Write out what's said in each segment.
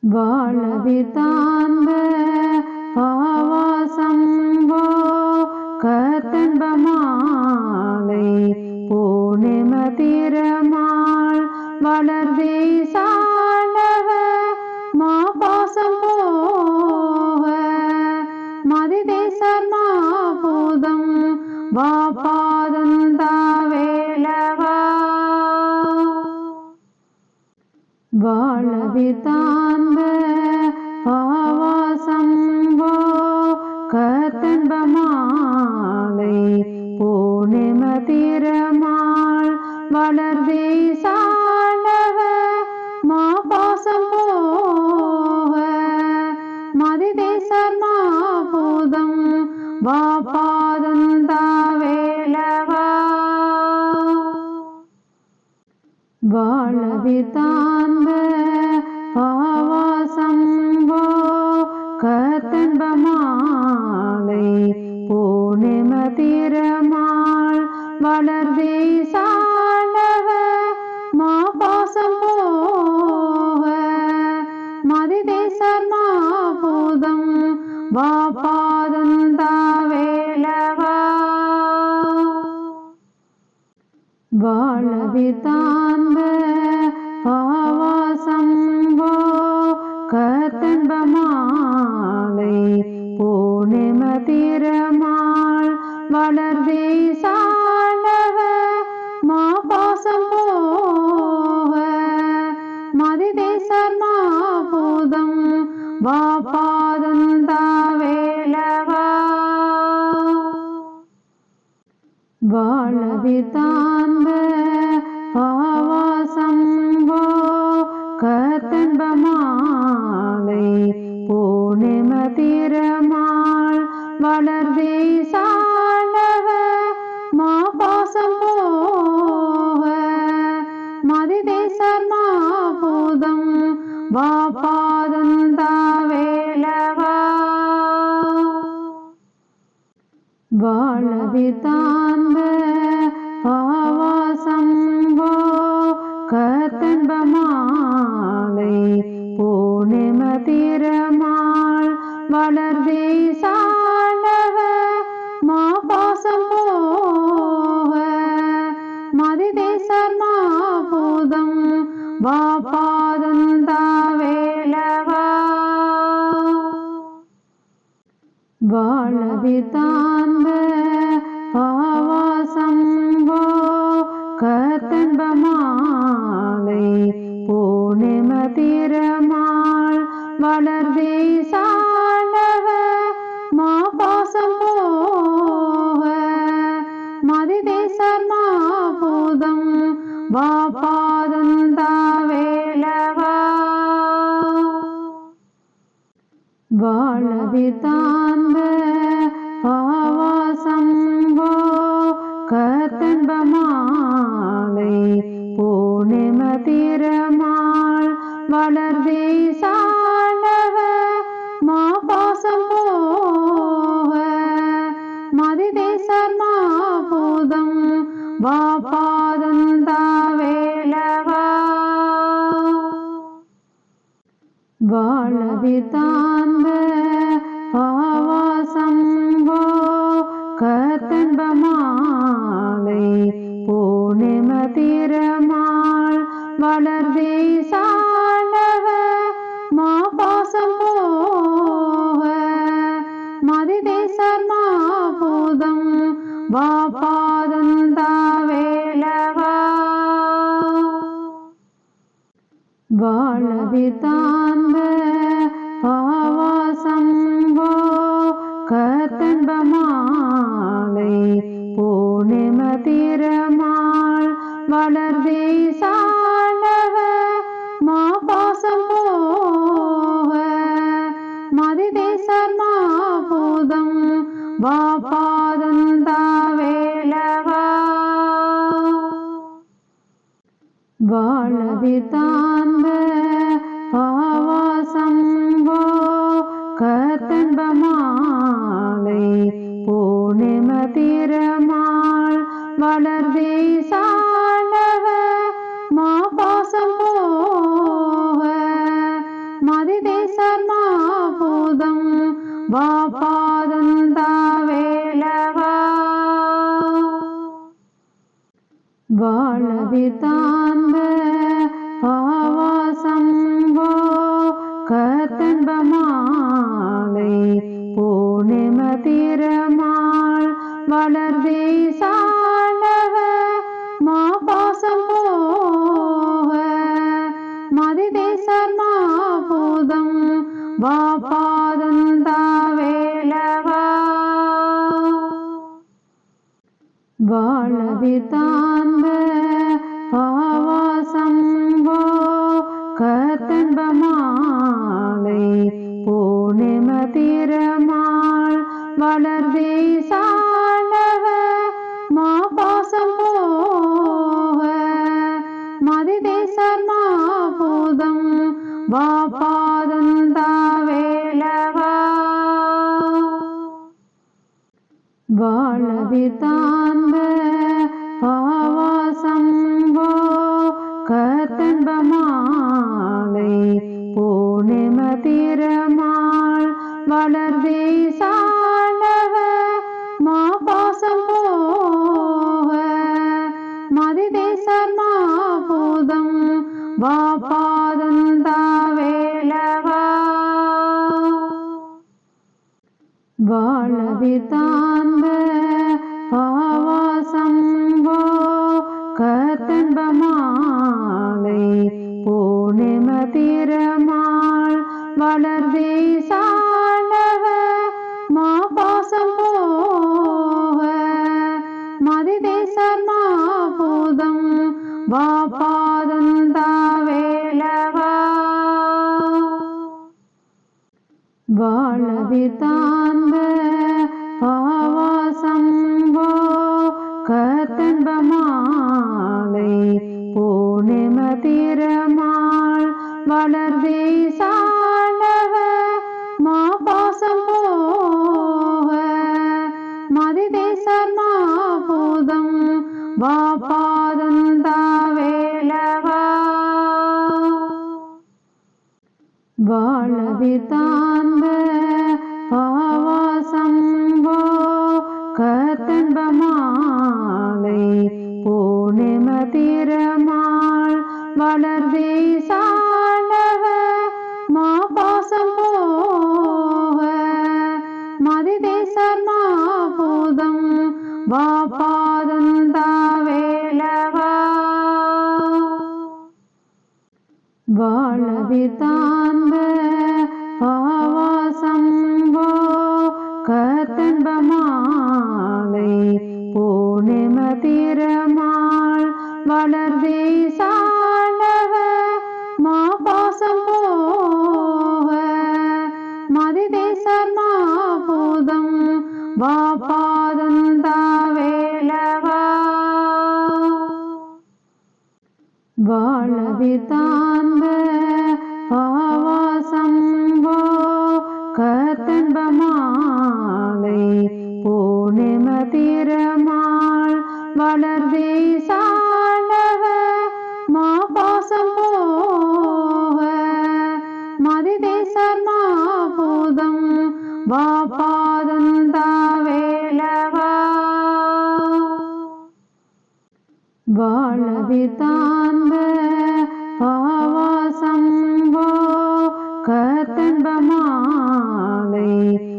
வாழவிதாந்த பாவாசம்போ கத்தன்பமாலை பூர்ணிமதிரமாள் வளர்தேசாண்டவ மாபாசம் போக மதிதேசர் மாபூதம் வாபாதந்தாவேலவா வாழவிதாந்த பாவாசம்போ கத்தன்பமாலை பூர்ணிமதிரமாள் வளர்தேசாண்டவ மாபாசம் போக மதிதேசர் மாபூதம் வாபாதந்தாவேலவா வாழவிதாந்த பாவாசம்போ கத்தன்பமாலை பூர்ணிமதிரமாள் வளர்தேசாண்டவ மாபாசம் போக மதிதேசர் மாபூதம் வாபாதந்தாவேலவா வாழவிதாந்த பாவாசம்போ கத்தன்பமாலை பூர்ணிமதிரமாள் வளர்தேசாண்டவ மாபாசம் போக மதிதேசர் மாபூதம் வாபாதந்தாவேலவா வாழவிதாந்த பாவாசம்போ கத்தன்பமாலை பூர்ணிமதிரமாள் வளர்தேசாண்டவ மாபாசம் போக மதிதேசர் மாபூதம் வாபாதந்தாவேலவா வாழவிதாந்த பாவாசம்போ கத்தன்பமாலை பூர்ணிமதிரமாள் வளர்தேசாண்டவ மாபாசம் போக மதிதேசர் மாபூதம் வாபாதந்தாவேலவா வாழவிதாந்த பாவாசம்போ கத்தன்பமாலை பூர்ணிமதிரமாள் வளர்தேசாண்டவ மாபாசம் போக மதிதேசர் மாபூதம் வாபாதந்தாவேலவா வாழவிதாந்த பாவாசம்போ கத்தன்பமாலை பூர்ணிமதிரமாள் வளர்தேசாண்டவ மாபாசம் போக மதிதேசர் மாபூதம் வாபாதந்தாவேலவா வாழவிதாந்த பாவாசம்போ கத்தன்பமாலை பூர்ணிமதிரமாள் வளர்தேசாண்டவ மாபாசம் போக மதிதேசர் மாபூதம் வாபாதந்தாவேலவா வாழவிதாந்த பாவாசம்போ கத்தன்பமாலை பூர்ணிமதிரமாள் வளர்தேசாண்டவ மாபாசம் போக மதிதேசர் மாபூதம் வாபாதந்தாவேலவா வாழவிதாந்த பாவாசம்போ கத்தன்பமாலை பூர்ணிமதிரமாள் வளர்தேசாண்டவ மாபாசம் போக மதி வாபாதந்தாவேலவா வாழவிதாந்த பாவாசம்போ கத்தன்பமாலை பூர்ணிமதிரமாள் வளர்தேசாண்டவ மாபாசம் போக மதிதேசர் மாபூதம் வாபாதந்தாவேலவா வாழவிதாந்த பாவாசம்போ கத்தன்பமாலை பூர்ணிமதிரமாள் வளர்தேசாண்டவ மாபாசம் போக மதிதேசர் மாபூதம் வாபாதந்தாவேலவா வாழவிதாந்த பாவாசம்போ கத்தன்பமாலை பூர்ணிமதிரமாள் வளர்தேசாண்டவ மாபாசம் போக மதிதேசர் மாபூதம் வாபாதந்தாவேலவா வாழவிதாந்த பாவாசம்போ கத்தன்பமாலை பூர்ணிமதிரமாள் வளர்தேசாண்டவ மாபாசம் போக மதிதேசர் மாபூதம் வாபாதந்தாவேலவா வாழவிதாந்த பாவாசம்போ கத்தன்பமாலை பூர்ணிமதிரமாள் வளர்தேசாண்டவ மாபாசம் போக மதிதேசர் மாபூதம் வாபாதந்தாவேலவா வாழவிதாந்த பாவாசம்போ கத்தன்பமாலை பூர்ணிமதிரமாள் வளர்தேசாண்டவ மாபாசம் போக மதிதேசர் மாபூதம் வாபாதந்தாவேலவா வாழவிதாந்த பாவாசம்போ கத்தன்பமாலை பூர்ணிமதிரமாள் வளர்தேசாண்டவ மாபாசம் போக மதிதேசர் மாபூதம் வாபாதந்தாவேலவா வாழவிதாந்த பாவாசம்போ கத்தன்பமாலை பூர்ணிமதிரமாள் வளர்தேசாண்டவ மாபாசம் போக மதிதேசர் மாபூதம் வாபாதந்தாவேலவா வாழவிதாந்த பாவாசம்போ கத்தன்பமாலை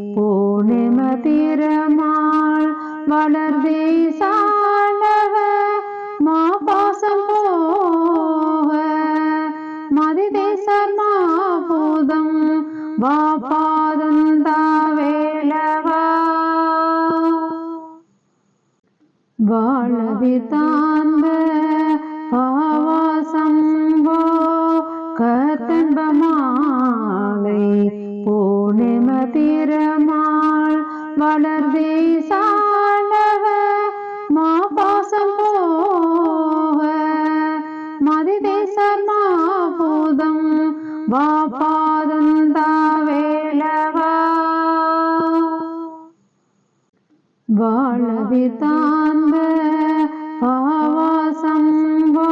பூர்ணிமதிரமாள் வளர்தேசாண்டவ மாபாசம் போக மதிதேசர் மாபூதம் வாபாதந்தாவேலவா வாழவிதாந்த பாவாசம்போ கத்தன்பமாலை பூர்ணிமதிரமாள் வளர்தேசாண்டவ மாபாசம் போக மதிதேசர் மாபூதம் வாபாதந்தாவேலவா வாழவிதாந்த பாவாசம்போ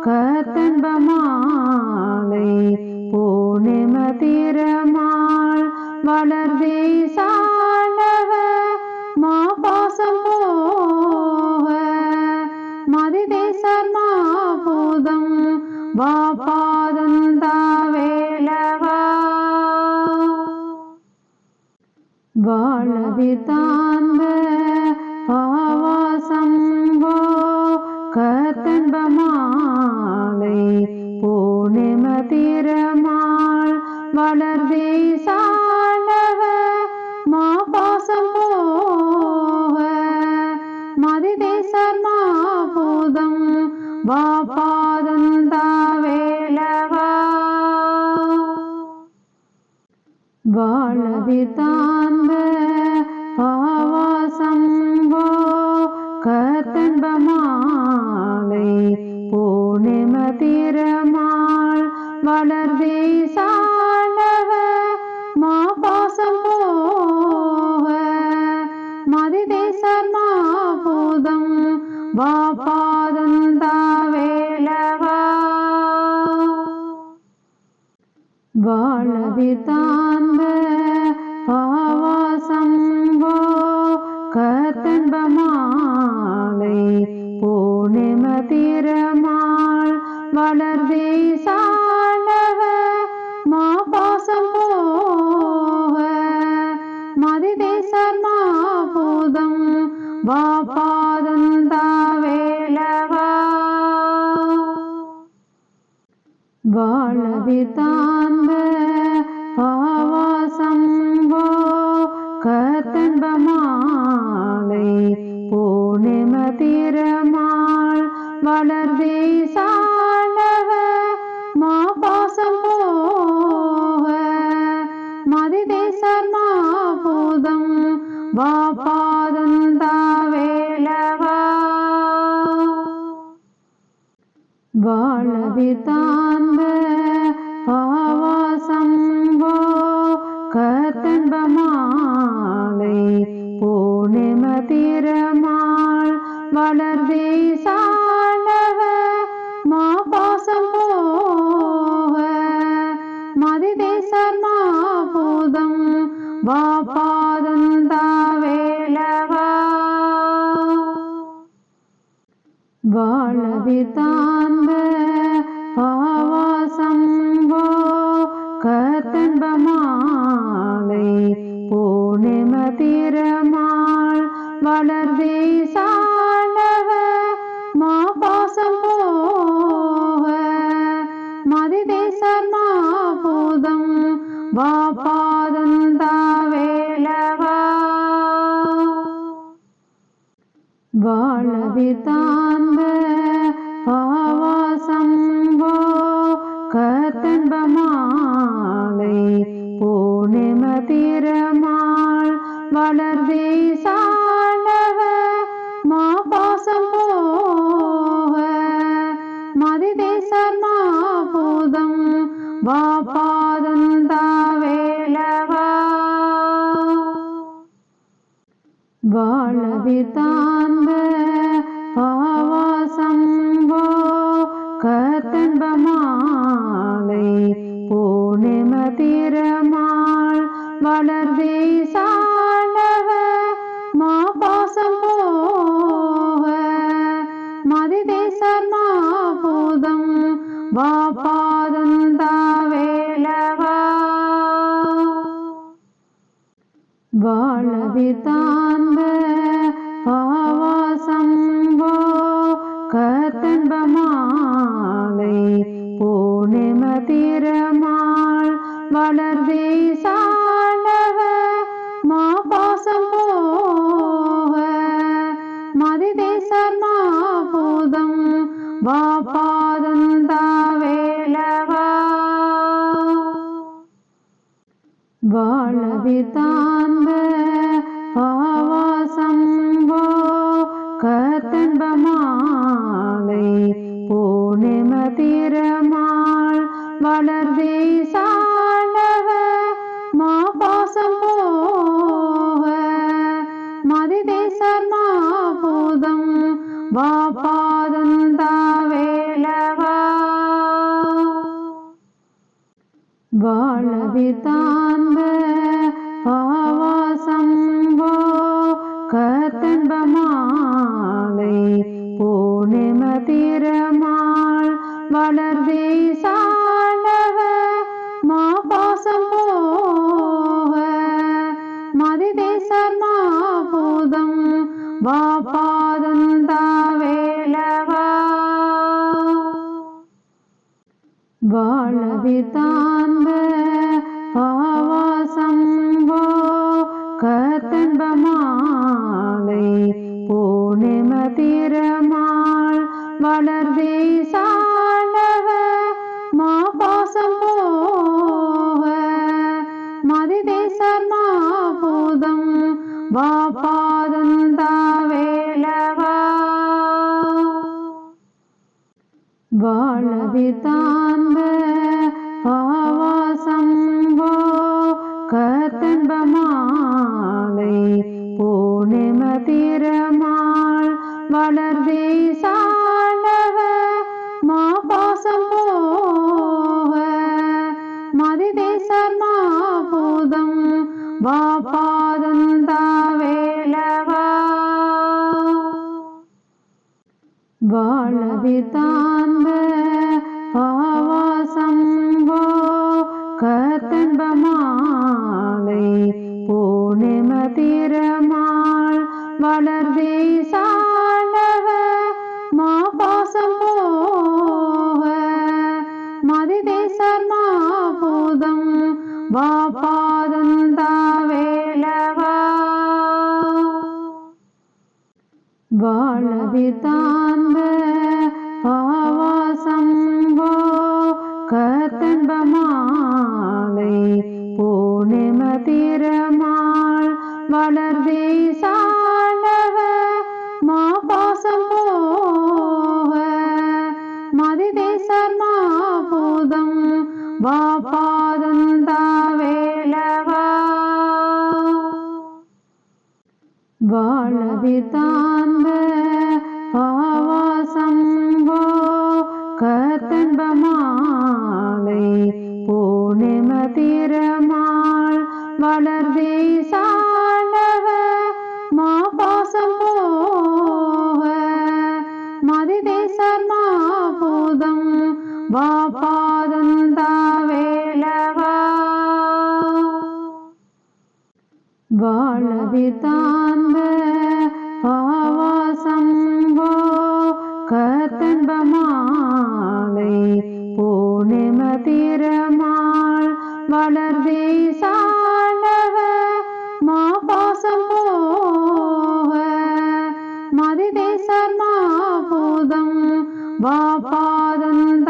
கத்தன்பமாலை பூர்ணிமதிரமாள் வளர்தே சாண்டவ மாபாசம் போக மதிதேசர் மாபூதம் வாபாதந்தா வேலவா வாழவிதாந்த பாவாசம்போ கத்தன்பமாலை பூர்ணிமதிரமாள் வளர்தே சாண்டவ மாபாசம் போக மதிதேசர் மாபூதம் வாபாதந்தா வேலவா வாழவிதாந்த பாவாசம்போ கத்தன்பமாலை பூர்ணிமதிரமாள் வளர்தே சாண்டவ மாபாசம் போக மதிதேசர் மாபூதம் வாபாதந்தா வேலவா வாழவிதாந்த பாவாசம்போ கத்தன்பமாலை பூர்ணிமதிரமாள் வளர்தே சாண்டவ மாபாசம் போக மதிதேசர் மாபூதம் வாபாதந்தா வேலவா வாழவிதாந்த பாவாசம்போ கத்தன்பமாலை பூர்ணிமதிரமாள் வளர்தே சாண்டவ மாபாசம் போக மதிதேசர் மாபூதம் வாபாதந்தா வேலவா வாழவிதாந்த பாவாசம்போ கத்தன்பமாலை பூர்ணிமதிரமாள் வளர்தே சாண்டவ மாபாசம் போக மதிதேசர் மாபூதம் வாபாதந்தா வேலவா வாழவிதாந்த பாவாசம்போ கத்தன்பமாலை பூர்ணிமதிரமாள் வளர்தே சாண்டவ மாபாசம் போக மதிதேசர் மாபூதம் வாபாதந்தா வேலவா வாழவிதாந்த பாவாசம்போ கத்தன்பமாலை பூர்ணிமதிரமாள் வளர்தே சாண்டவ மாபாசம் போக மதிதேசர் மாபூதம் வாபாதந்தா வேலவா வாழவிதாந்த பாவாசம்போ கத்தன்பமாலை பூர்ணிமதிரமாள் வளர்தே சாண்டவ மாபாசம் போக மதிதேசர் மாபூதம் வாபாதந்தா வேலவா வாழவிதாந்த பாவாசம்போ கத்தன்பமாலை பூர்ணிமதிரமாள் வளர்தே சாண்டவ மாபாசம் போக மதிதேசர் மாபூதம் வாபாதந்தா வேலவா வாழவிதாந்த பாவாசம்போ கத்தன்பமாலை பூர்ணிமதிரமாள் வளர்தே சாண்டவ மாபாசம் போக மதிதேசர் மாபூதம் வாபாதந்தா வேலவா வாழவிதாந்த பாவாசம்போ கத்தன்பமாலை பூர்ணிம திறமாள் வளர்தே சாண்டவ மாபாசம் போக மதிதேசர் மாபூதம் வாபாதந்தாவேலவா வாழவிதாந்த பாவாசம்போ கத்தன்பமாலை பூர்ணிம திறமாள் வளர்தே சாண்டவ மாபாசம் போக மதிதேசர் மாபூதம் வாபாதந்தாவேலவா வாழவிதாந்த பாவாசம்போ கத்தன்பமாலை பூர்ணிம திறமாள் வளர்தே சாண்டவ மாபாசம் போக மதிதேசர் மாபூதம் வாபாதந்தாவேலவா வாழவிதாந்த பாவாசம்போ கத்தன்பமாலை பூர்ணிம திறமாள் வளர்தே சாண்டவ மாபாசம் போக மதிதேசர் மாபூதம் வாபாதந்தாவேலவா வாழவிதாந்த பாவாசம்போ கத்தன்பமாலை பூர்ணிம திறமாள் வளர்தே சாண்டவ மாபாசம் போக மதிதேசர் மாபூதம் வாபாதந்தாவேலவா வாழவிதாந்த பாவாசம்போ கத்தன்பமாலை பூர்ணிம திறமாள் வளர்தே சாண்டவ மாபாசம் போக மதிதேசர் மாபூதம் வாபாதந்தாவேலவா வாழவிதாந்த பாவாசம்போ கத்தன்பமாலை பூர்ணிம திறமாள் வளர்தே சாண்டவ மாபாசம் போக மதிதேசர் மாபூதம் வாபாதந்தாவேலவா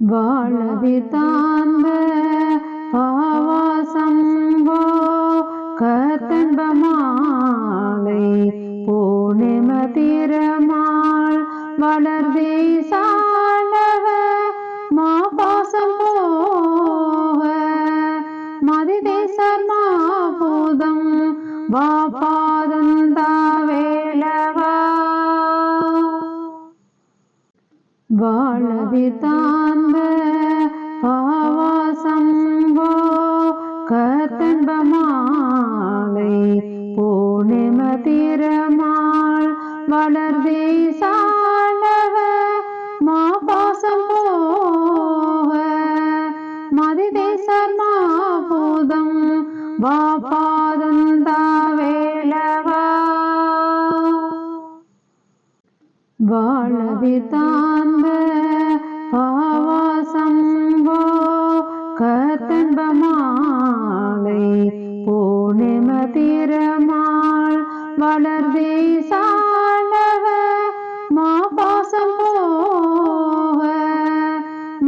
வாழவிதாந்த பாவாசம்போ கத்தன்பமாலை பூர்ணிம திறமாள் வளர்தே சாண்டவ மாபாசம் போக மதிதேசர் மாபூதம் வாபாதந்தாவேலவா வாழவிதாந்த பாவாசம்போ கத்தன்பமாலை பூர்ணிம திறமாள் வளர்தே சாண்டவ மாபாசம் போக மதிதேசர் மாபூதம் வாபாதந்தாவேலவா வாழவிதாந்த பாவாசம்போ கத்தன்பமாலை பூர்ணிம திறமாள் வளர்தே சாண்டவ மாபாசம் போக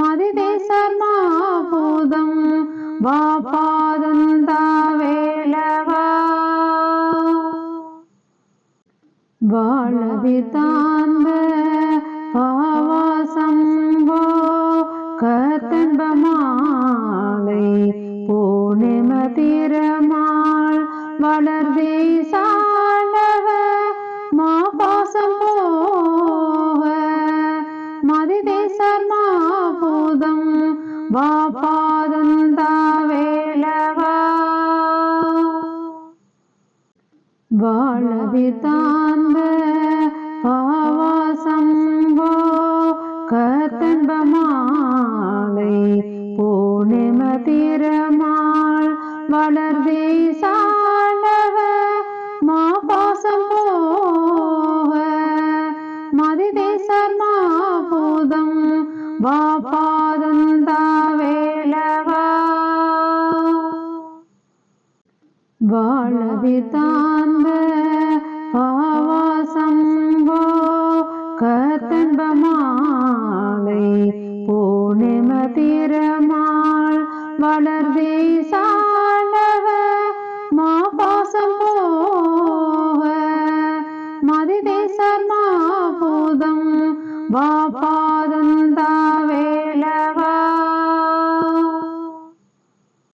மதிதேசர் மாபூதம் வாபாதந்தாவேலவா வாழவிதாந்த பாவாசம்போ கத்தன்பமாலை பூர்ணிம திறமாள் வளர்தே சாண்டவ மாபாசம் போக மதிதேசர் மாபூதம் வாபாதந்தாவேலவா வாழவிதாந்த பாவாசம்போ கத்தன்பமாலை பூர்ணிமதிரமாள் வளர்தேசாண்டவ மாபாசம் போக மதிதேசர் மாபூதம் வாபாதந்தாவேலவா வாழவிதாந்த பாவாசம்போ கத்தன்பமாலை பூர்ணிமதிரமாள் வளர்தேசா